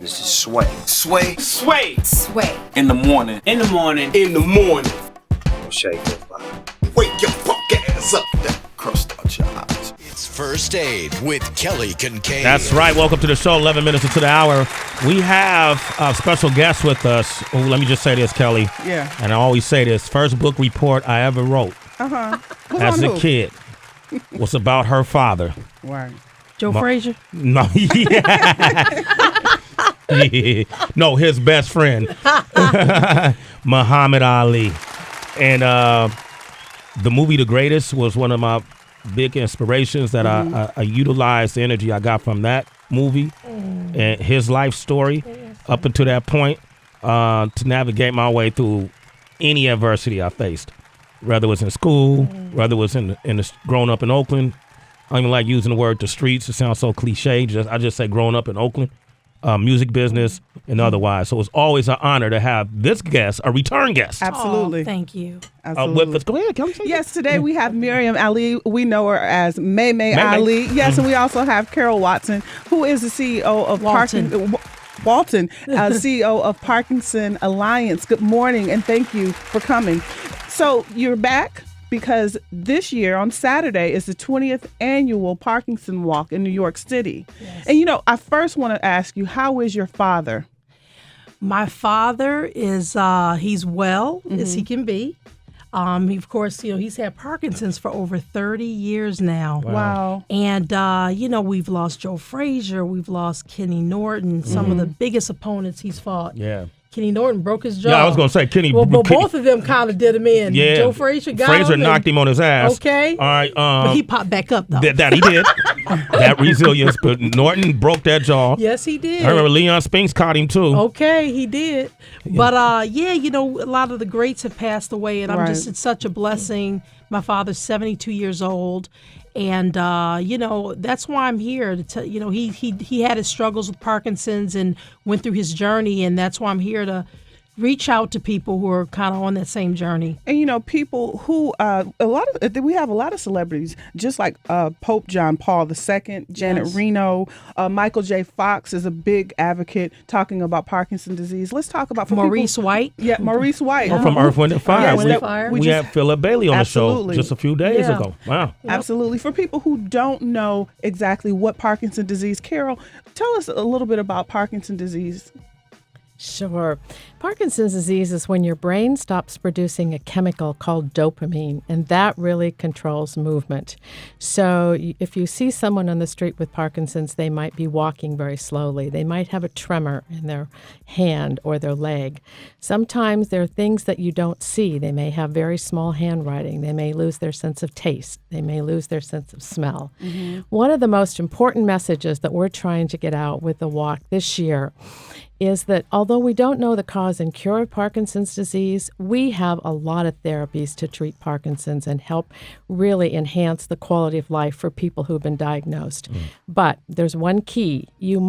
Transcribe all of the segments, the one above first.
This is Sway. Sway. Sway. Sway. In the morning. In the morning. In the morning. Shake it, bye. Wake your punk ass up. Crust out your eyes. It's First Aid with Kelly Kinkaid. That's right. Welcome to the show. 11 minutes into the hour. We have a special guest with us. Oh, let me just say this, Kelly. Yeah. And I always say this. First book report I ever wrote as a kid was about her father. Right. Joe Frazier? No, no, his best friend, Muhammad Ali. And the movie The Greatest was one of my big inspirations that I utilized the energy I got from that movie and his life story up until that point to navigate my way through any adversity I faced, whether it was in school, whether it was in the growing up in Oakland. I don't even like using the word the streets. It sounds so cliche. I just say growing up in Oakland, music business, and otherwise. So it's always an honor to have this guest, a return guest. Absolutely. Oh, thank you. Absolutely. With us. Go ahead, Kelly. Yes, today we have Miriam Ali. We know her as MayMay Ali. Yes, and we also have Carol Walton, who is the CEO of Walton, CEO of Parkinson Alliance. Good morning, and thank you for coming. So you're back because this year on Saturday is the 20th annual Parkinson Walk in New York City. Yes. And I first want to ask you, how is your father? My father is, he's well as he can be. Of course, he's had Parkinson's for over 30 years now. Wow. And, we've lost Joe Frazier. We've lost Kenny Norton, some of the biggest opponents he's fought. Yeah. Kenny Norton broke his jaw. Yeah, I was going to say Kenny. Well, both of them kind of did him in. Yeah. Joe Frazier got him. Knocked him on his ass. Okay. All right. But he popped back up, though. That he did. That resilience. But Norton broke that jaw. Yes, he did. I remember Leon Spinks caught him, too. Okay, he did. But, a lot of the greats have passed away, and it's such a blessing. My father's 72 years old. And, that's why I'm here to tell, he had his struggles with Parkinson's and went through his journey. And that's why I'm here to reach out to people who are kind of on that same journey. And, people who, we have a lot of celebrities, just like Pope John Paul II, Janet Reno, Michael J. Fox is a big advocate talking about Parkinson's disease. Let's talk about Maurice White. Yeah, Maurice White. Oh, from Earth, Wind & Fire. Yes, we had Philip Bailey on the show just a few days ago. Wow. Yep. Absolutely. For people who don't know exactly what Parkinson's disease, Carol, tell us a little bit about Parkinson's disease. Sure. Parkinson's disease is when your brain stops producing a chemical called dopamine, and that really controls movement. So if you see someone on the street with Parkinson's, they might be walking very slowly. They might have a tremor in their hand or their leg. Sometimes there are things that you don't see. They may have very small handwriting. They may lose their sense of taste. They may lose their sense of smell. Mm-hmm. One of the most important messages that we're trying to get out with the walk this year is that although we don't know the cause and cure of Parkinson's disease, we have a lot of therapies to treat Parkinson's and help really enhance the quality of life for people who've been diagnosed. But there's one key. You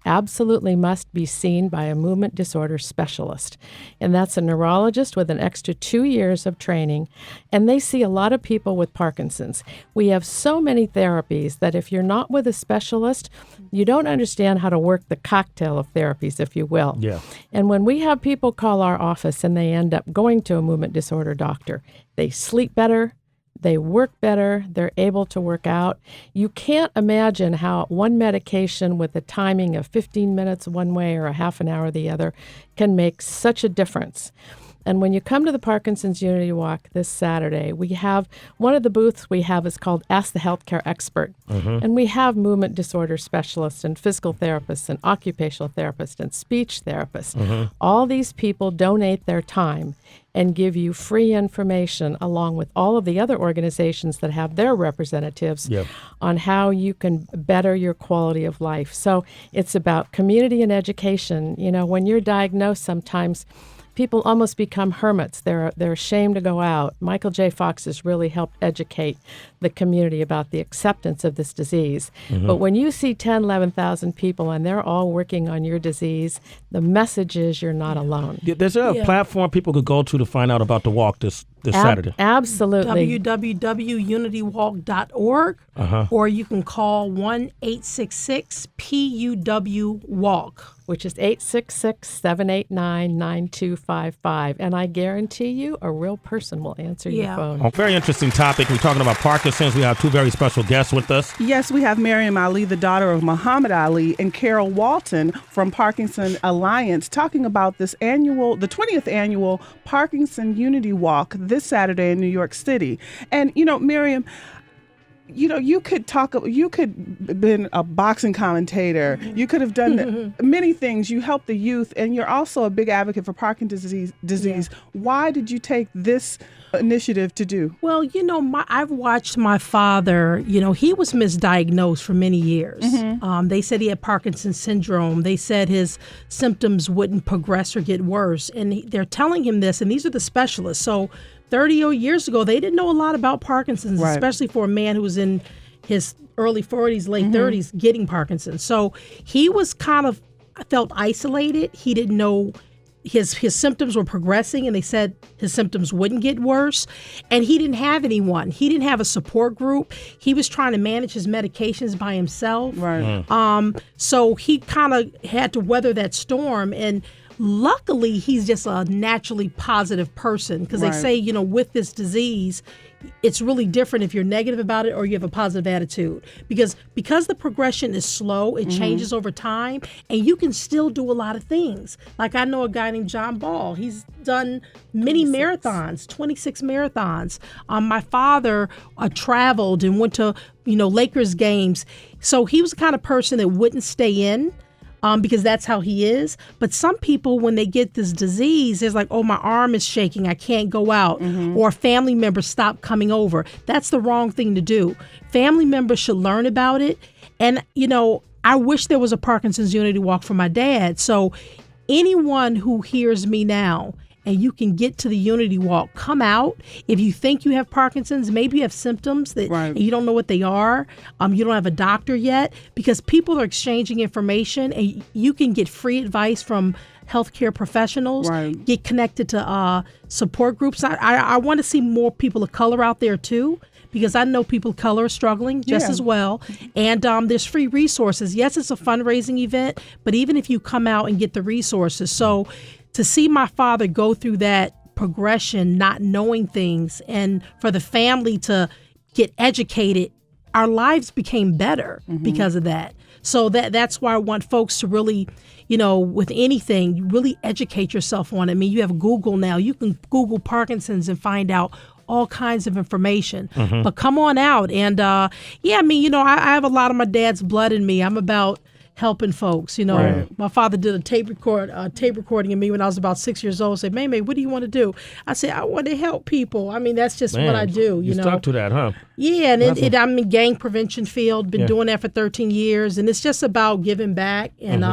absolutely must be seen by a movement disorder specialist. And that's a neurologist with an extra 2 years of training. And they see a lot of people with Parkinson's. We have so many therapies that if you're not with a specialist, you don't understand how to work the cocktail of therapies, if you will. Yeah. And when we have people call our office and they end up going to a movement disorder doctor, they sleep better, they work better, they're able to work out. You can't imagine how one medication with a timing of 15 minutes one way or a half an hour the other can make such a difference. And when you come to the Parkinson's Unity Walk this Saturday, we have one of the booths we have is called Ask the Healthcare Expert. Mm-hmm. And we have movement disorder specialists and physical therapists and occupational therapists and speech therapists. Mm-hmm. All these people donate their time and give you free information along with all of the other organizations that have their representatives on how you can better your quality of life. So it's about community and education. When you're diagnosed, sometimes people almost become hermits. They're ashamed to go out. Michael J. Fox has really helped educate the community about the acceptance of this disease. Mm-hmm. But when you see 10, 11,000 people and they're all working on your disease, the message is you're not alone. There's a platform people could go to find out about the walk this Saturday. Absolutely. www.unitywalk.org or you can call 1-866-PUW-WALK. which is 866-789-9255. And I guarantee you a real person will answer your phone. A very interesting topic. We're talking about Parkinson's. We have two very special guests with us. Yes, we have Miriam Ali, the daughter of Muhammad Ali, and Carol Walton from Parkinson Alliance, talking about the 20th annual Parkinson Unity Walk this Saturday in New York City. And, Miriam, you could have been a boxing commentator. You could have done many things. You help the youth, and you're also a big advocate for Parkinson's disease. Yeah. Why did you take this initiative to do? Well, I've watched my father. He was misdiagnosed for many years. They said he had Parkinson's syndrome. They said his symptoms wouldn't progress or get worse, and they're telling him this, and these are the specialists. So 30 years ago, they didn't know a lot about Parkinson's, right, especially for a man who was in his early 40s, late 30s, getting Parkinson's. So he was felt isolated. He didn't know his symptoms were progressing, and they said his symptoms wouldn't get worse. And he didn't have anyone. He didn't have a support group. He was trying to manage his medications by himself. Right. So he kind of had to weather that storm. And luckily, he's just a naturally positive person, because they say, with this disease, it's really different if you're negative about it or you have a positive attitude. Because the progression is slow, it changes over time, and you can still do a lot of things. Like I know a guy named John Ball. He's done many 26 marathons. My father traveled and went to, Lakers games. So he was the kind of person that wouldn't stay in, because that's how he is. But some people, when they get this disease, it's like, oh, my arm is shaking, I can't go out. Or family members stop coming over. That's the wrong thing to do. Family members should learn about it. And, I wish there was a Parkinson's Unity Walk for my dad. So anyone who hears me now, and you can get to the Unity Walk, come out. If you think you have Parkinson's, maybe you have symptoms that you don't know what they are. You don't have a doctor yet, because people are exchanging information, and you can get free advice from healthcare professionals. Get connected to support groups. I want to see more people of color out there too, because I know people of color are struggling just as well. And there's free resources. Yes, it's a fundraising event, but even if you come out and get the resources. So to see my father go through that progression, not knowing things, and for the family to get educated, our lives became better because of that. So that's why I want folks to really, with anything, you really educate yourself on it. I mean, you have Google now. You can Google Parkinson's and find out all kinds of information. But come on out. And I have a lot of my dad's blood in me. I'm about helping folks. My father did a tape recording of me when I was about 6 years old. Said, "MayMay, what do you want to do?" I said, "I want to help people." I mean, that's just what I do. You stuck to that, huh? Yeah, and I'm in gang prevention field. Been doing that for 13 years, and it's just about giving back. And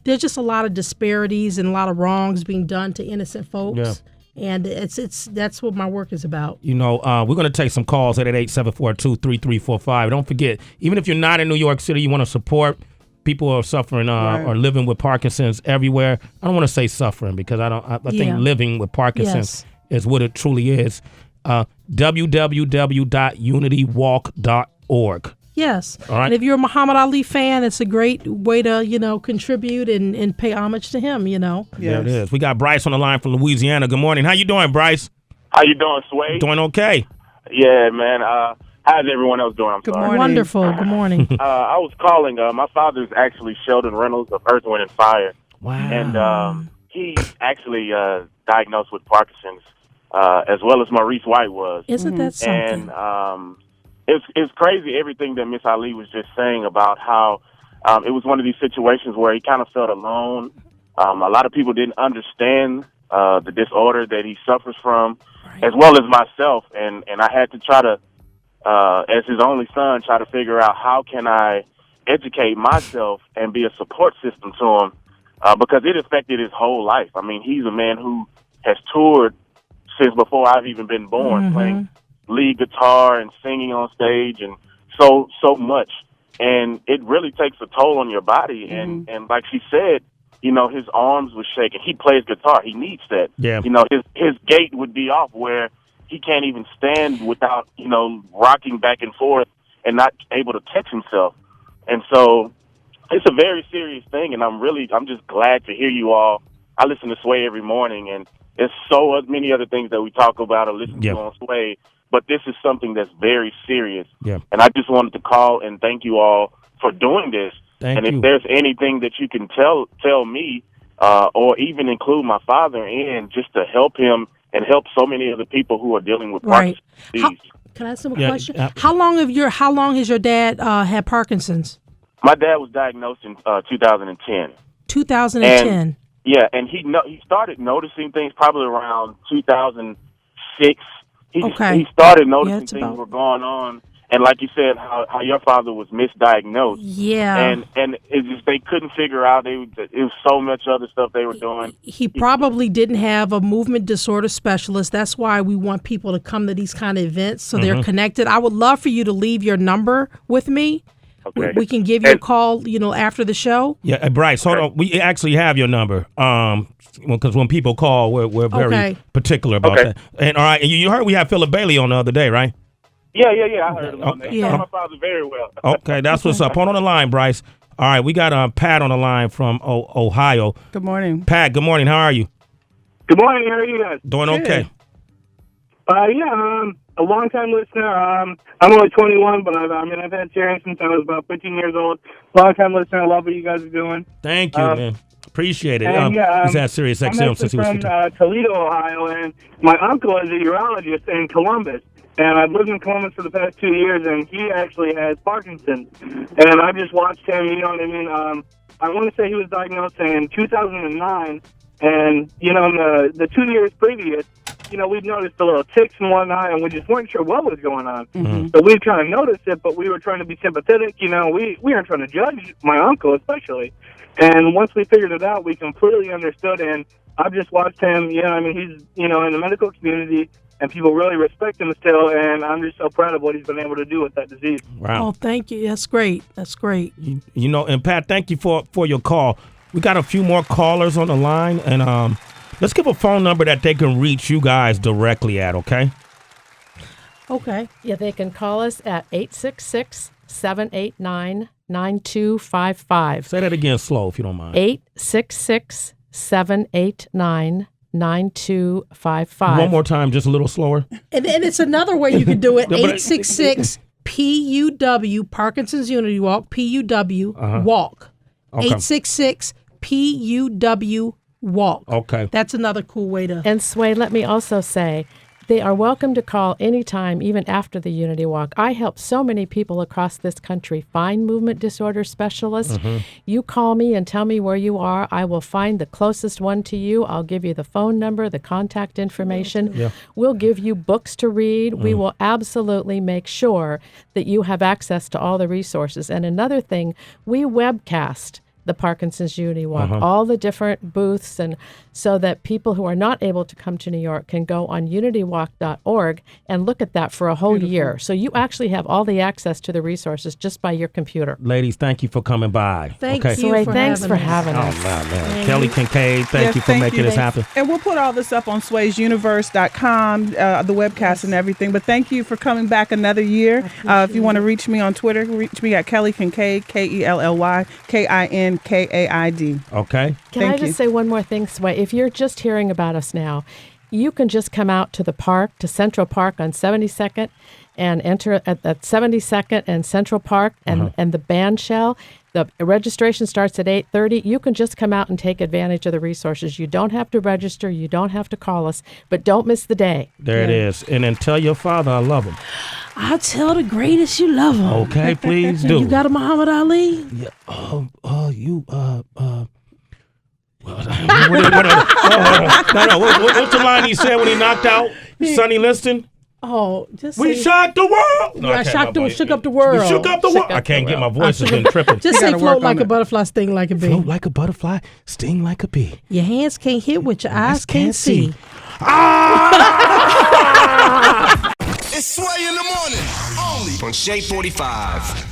there's just a lot of disparities and a lot of wrongs being done to innocent folks. Yeah. And that's what my work is about. We're going to take some calls at 888-742-3345. Don't forget, even if you're not in New York City, you want to support people who are suffering or living with Parkinson's everywhere. I don't want to say suffering, because I think living with Parkinson's is what it truly is. www.unitywalk.org. Yes. All right. And if you're a Muhammad Ali fan, it's a great way to, contribute and pay homage to him, Yes. There it is. We got Bryce on the line from Louisiana. Good morning. How you doing, Bryce? How you doing, Sway? Doing okay. Yeah, man. How's everyone else doing? Good morning. Wonderful. Good morning. I was calling. My father's actually Sheldon Reynolds of Earth, Wind & Fire. Wow. And he's actually diagnosed with Parkinson's, as well as Maurice White was. Isn't that something? And it's crazy everything that Miss Ali was just saying about how it was one of these situations where he kind of felt alone. A lot of people didn't understand the disorder that he suffers from, as well as myself. And I had to try to, as his only son, try to figure out how can I educate myself and be a support system to him, because it affected his whole life. I mean, he's a man who has toured since before I've even been born, playing lead guitar and singing on stage and so much. And it really takes a toll on your body. And like she said, his arms were shaking. He plays guitar. He needs that. Yeah. His gait would be off where he can't even stand without, rocking back and forth and not able to catch himself. And so it's a very serious thing, and I'm just glad to hear you all. I listen to Sway every morning, and there's so many other things that we talk about or listen to on Sway, but this is something that's very serious. Yeah. And I just wanted to call and thank you all for doing this. Thank you. If there's anything that you can tell me, or even include my father in, just to help him and help so many other people who are dealing with Parkinson's disease. Can I ask him a question? How long has your dad had Parkinson's? My dad was diagnosed in 2010. 2010. And he started noticing things probably around 2006. He started noticing things were going on. And like you said, how your father was misdiagnosed. Yeah. And it's just they couldn't figure out. It was so much other stuff they were doing. He probably didn't have a movement disorder specialist. That's why we want people to come to these kind of events so they're connected. I would love for you to leave your number with me. Okay. We can give you a call, after the show. Yeah, Bryce, hold on. We actually have your number. Because when people call, we're very particular about that. And all right, you heard we had Philip Bailey on the other day, right? Yeah. I heard him on there. He knows my father very well. Okay, that's what's up. Hold on the line, Bryce. All right, we got Pat on the line from Ohio. Good morning. Pat, good morning. How are you? Good morning. How are you guys? Doing okay. A long-time listener. I'm only 21, but I've had Sharon since I was about 15 years old. Long-time listener. I love what you guys are doing. Thank you, man. Appreciate it. He's at Sirius XM since he was 15. I'm from Toledo, Ohio, and my uncle is a urologist in Columbus. And I've lived in Columbus for the past 2 years, and he actually has Parkinson's. And I just watched him, you know what I mean? I want to say he was diagnosed in 2009, and, in the 2 years previous, we'd noticed the little ticks and whatnot, and we just weren't sure what was going on. So we kind of noticed it, but we were trying to be sympathetic. We weren't trying to judge my uncle, especially. And once we figured it out, we completely understood, and I've just watched him, he's, in the medical community, and people really respect him still, and I'm just so proud of what he's been able to do with that disease. Wow. Oh, thank you. That's great. And Pat, thank you for your call. We got a few more callers on the line, and let's give a phone number that they can reach you guys directly at, okay? Okay. Yeah, they can call us at 866-789-9255. Say that again slow, if you don't mind. 866-789-9255. 1 more time, just a little slower. And it's another way you can do it. 866 PUW, Parkinson's Unity Walk, PUW Walk. Okay. 866 PUW Walk. Okay. That's another cool way to. And Sway, let me also say, they are welcome to call anytime, even after the Unity Walk. I help so many people across this country find movement disorder specialists. You call me and tell me where you are. I will find the closest one to you. I'll give you the phone number, the contact information. Yeah. We'll give you books to read. We will absolutely make sure that you have access to all the resources. And another thing, we webcast the Parkinson's Unity Walk, all the different booths, and so that people who are not able to come to New York can go on unitywalk.org and look at that for a whole year. So you actually have all the access to the resources just by your computer. Ladies, thank you for coming by. Thank you Sway, for thanks for having us. Oh, man. Kelly Kinkaid, thank you for making this happen. And we'll put all this up on swaysuniverse.com, the webcast and everything. But thank you for coming back another year. If you want to reach me on Twitter, reach me at Kelly Kinkaid, KELLYKINKAID. Okay. Can I just say one more thing, Sway? If you're just hearing about us now, you can just come out to the park, to Central Park on 72nd, and enter at 72nd and Central Park and the band shell. The registration starts at 8:30. You can just come out and take advantage of the resources. You don't have to register. You don't have to call us, but don't miss the day. There it is. And then tell your father I love him. I'll tell the greatest you love him. Okay, please do. You got a Muhammad Ali? Yeah. What's the line he said when he knocked out Sonny Liston? Oh, we shocked the world. No, I shook up the world. We shook up the world. I can't get my voice. Has been tripping. Just say float like a butterfly, sting like a bee. Float like a butterfly, sting like a bee. Your hands can't hit what your eyes can't see. It's Sway in the morning, only on Shade 45.